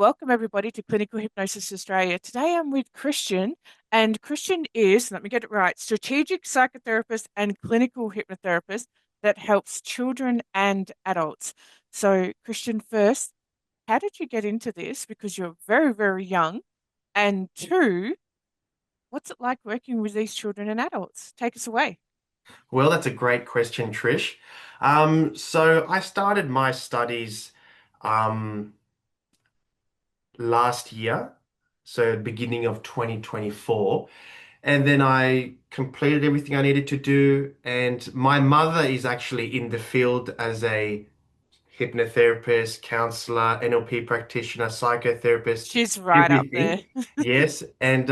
welcome everybody to Clinical Hypnosis Australia. Today I'm with Christian, and Christian is, let me get it right, strategic psychotherapist and clinical hypnotherapist that helps children and adults. So, Christian, first, how did you get into this? Because you're very, very young. And two, what's it like working with these children and adults? Take us away. Well, that's a great question, Trish. So I started my studies um, last year, so beginning of 2024, and then I completed everything I needed to do. And my mother is actually in the field as a hypnotherapist, counselor, NLP practitioner, psychotherapist, She's right up there. everything. Yes. And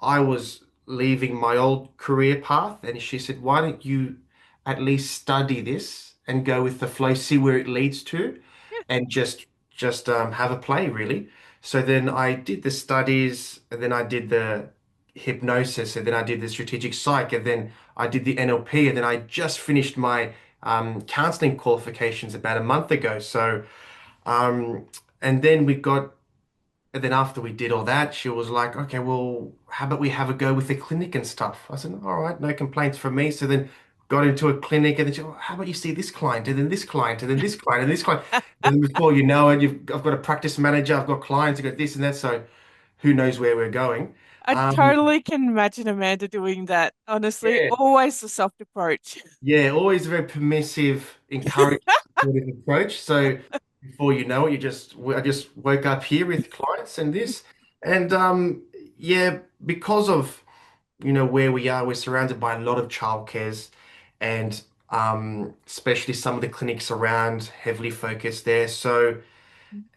I was leaving my old career path, and she said, "Why don't you at least study this and go with the flow, see where it leads to, Yeah. and just have a play, really." So then I did the studies, and then I did the hypnosis, and then I did the strategic psych, and then I did the NLP, and then I just finished my counseling qualifications about a month ago. So, um, and then we got, and then after we did all that, she was like, "Okay, well, how about we have a go with the clinic and stuff?" I said, "All right, no complaints from me." So then got into a clinic, and then she, "Oh, how about you see this client, and then this client, and then this client, and this client." And then before you know it, I've got a practice manager, I've got clients, I've got this and that. So who knows where we're going? I Um, totally can imagine Amanda doing that. Honestly, yeah. always the soft approach. Yeah, always a very permissive, encouraging, supportive approach. So before you know it, I just woke up here with clients and this, and yeah, because of where we are, we're surrounded by a lot of childcares, and especially some of the clinics around heavily focused there. So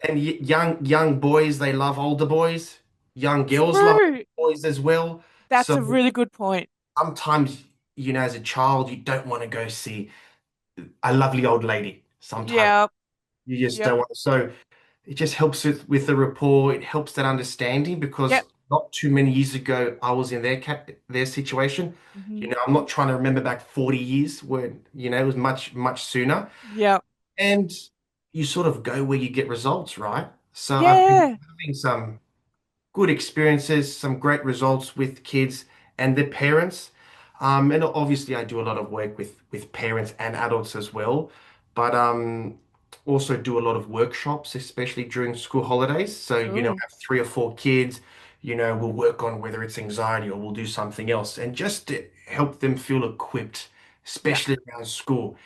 and young boys, they love older boys. Young girls love True. boys as well. That's So a really good point. sometimes, as a child, you don't want to go see a lovely old lady. Sometimes Yep. you just Yep. don't want to. So it just helps with the rapport. It helps that understanding because Yep. not too many years ago, I was in their situation. Hmm. I'm not trying to remember back 40 years when, it was much, much sooner. Yep. And you sort of go where you get results, right? So I've been Yeah. having some good experiences, some great results with kids and their parents. And obviously, I do a lot of work with parents and adults as well, but also do a lot of workshops, especially during school holidays. So, Oh. have 3 or 4 kids, we'll work on whether it's anxiety or we'll do something else, and just to help them feel equipped, Yep. especially around school.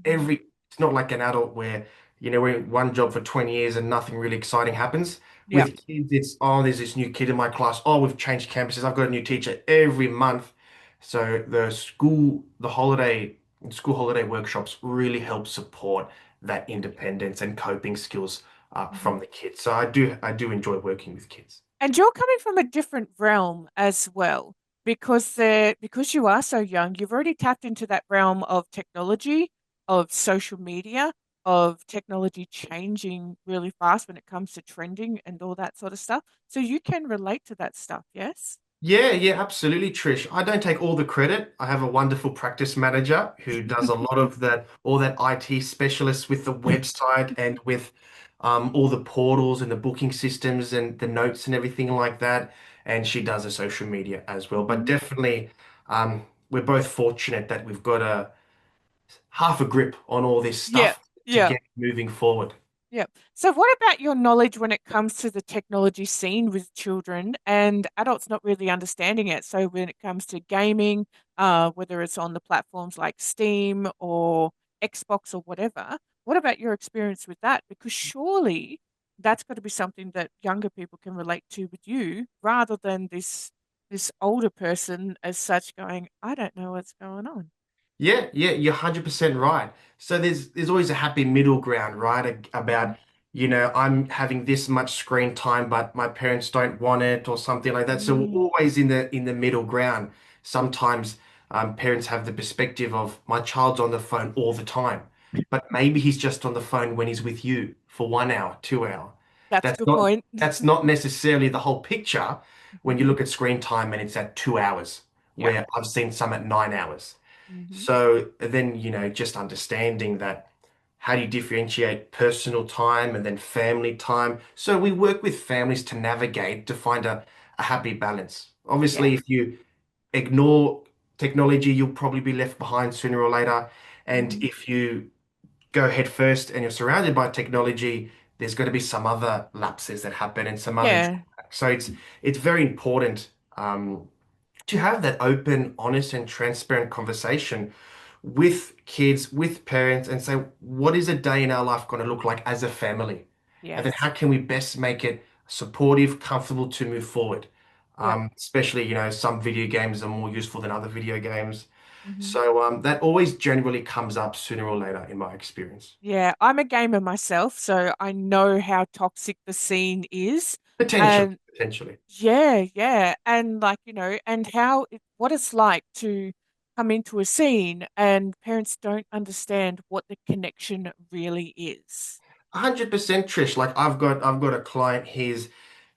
Hmm. It's not like an adult where we're in one job for 20 years and nothing really exciting happens. Yep. With kids, it's, "Oh, there's this new kid in my class. Oh, we've changed campuses. I've got a new teacher every month." So school holiday workshops really help support that independence and coping skills Hmm. from the kids. So I do enjoy working with kids. And you're coming from a different realm as well, because you are so young, you've already tapped into that realm of technology, of social media, of technology changing really fast when it comes to trending and all that sort of stuff. So you can relate to that stuff, yes? Yeah, yeah, absolutely, Trish. I don't take all the credit. I have a wonderful practice manager who does a lot of that, all that IT specialists with the website and with all the portals and the booking systems and the notes and everything like that. And she does the social media as well. But Mhm. definitely, we're both fortunate that we've got a half a grip on all this Yeah, stuff to yeah. get moving forward. Yeah. So, what about your knowledge when it comes to the technology scene with children and adults not really understanding it? So, when it comes to gaming, whether it's on the platforms like Steam or Xbox or whatever, what about your experience with that? Because surely that's got to be something that younger people can relate to with you rather than this older person as such going, I don't know what's going on. Yeah, yeah, you're 100% right. So there's always a happy middle ground, right? Hmm. About, I'm having this much screen time, but my parents don't want it or something like that. So we're Mm. always in the middle ground. Sometimes parents have the perspective of my child's on the phone all the time, but maybe he's just on the phone when he's with you for 1 hour, 2 hour. That's a That's good not point. that's not necessarily the whole picture when Hmm. you look at screen time and it's at 2 hours, Yeah. where I've seen some at 9 hours. Hmm. So then, just understanding that how do you differentiate personal time and then family time? So we work with families to navigate to find a happy balance. Yeah. Obviously, if you ignore technology, you'll probably be left behind sooner or later. And Hmm. if you go head first and you're surrounded by technology, there's going to be some other lapses that happen and some other Yeah. drawbacks. So it's very important to have that open, honest, and transparent conversation with kids, with parents, and say, what is a day in our life going to look like as a family? And then Yes. how can we best make it supportive, comfortable to move forward? Yep. Especially, some video games are more useful than other video games. Hmm. So that always generally comes up sooner or later in my experience. Yeah, I'm a gamer myself, so I know how toxic the scene is. Potentially, And potentially. yeah, yeah. And like, and what it's like to come into a scene and parents don't understand what the connection really is. 100% Trish. Like I've got a client, he's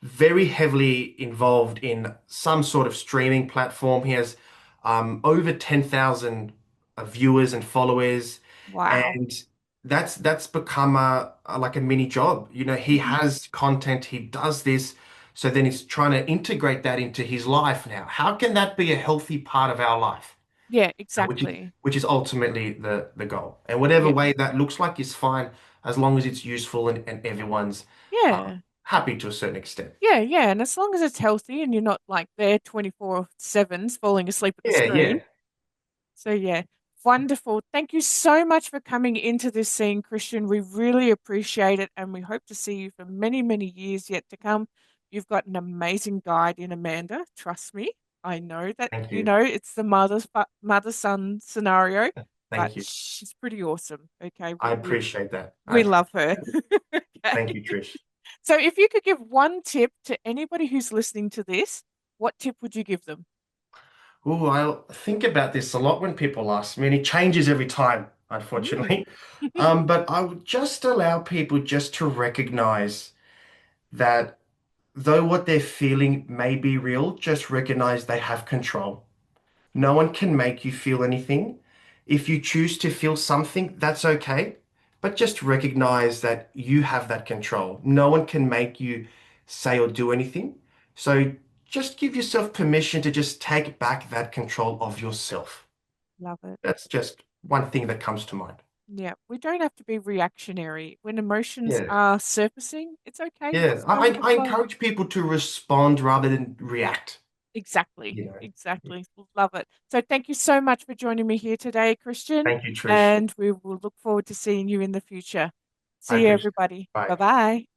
very heavily involved in some sort of streaming platform. He has over 10,000 viewers and followers, Wow. and that's become like a mini job. He Hmm. has content, he does this, so then he's trying to integrate that into his life now. How can that be a healthy part of our life? Yeah, which is exactly. which is ultimately the goal. And whatever Yeah. way that looks like is fine as long as it's useful and everyone's Yeah. happy to a certain extent. Yeah, yeah. And as long as it's healthy and you're not like there 24/7 falling asleep at the Yeah, screen. yeah. So yeah, wonderful. Thank you so much for coming into this scene, Christian. We really appreciate it, and we hope to see you for many, many years yet to come. You've got an amazing guide in Amanda. Trust me. I know that, Thank you. it's the mother-son scenario, but Thank you. she's pretty awesome. Okay, I we appreciate that. I we appreciate love her. that. Okay. Thank you, Trish. So if you could give one tip to anybody who's listening to this, what tip would you give them? Oh, I think about this a lot when people ask me, and it changes every time, Mm. unfortunately. But I would just allow people just to recognize that though what they're feeling may be real, just recognize they have control. No one can make you feel anything. If you choose to feel something, that's okay. But just recognize that you have that control. No one can make you say or do anything. So just give yourself permission to just take back that control of yourself. Love it. That's just one thing that comes to mind. Yeah, we don't have to be reactionary. When emotions Yeah. are surfacing, it's okay. Yeah. Just go with I, the I flow. encourage people to respond rather than react. Exactly. You know. Exactly. Love it. So thank you so much for joining me here today, Christian, Thank you, Trish. and we will look forward to seeing you in the future. I See you, appreciate it. everybody. Bye. Bye-bye.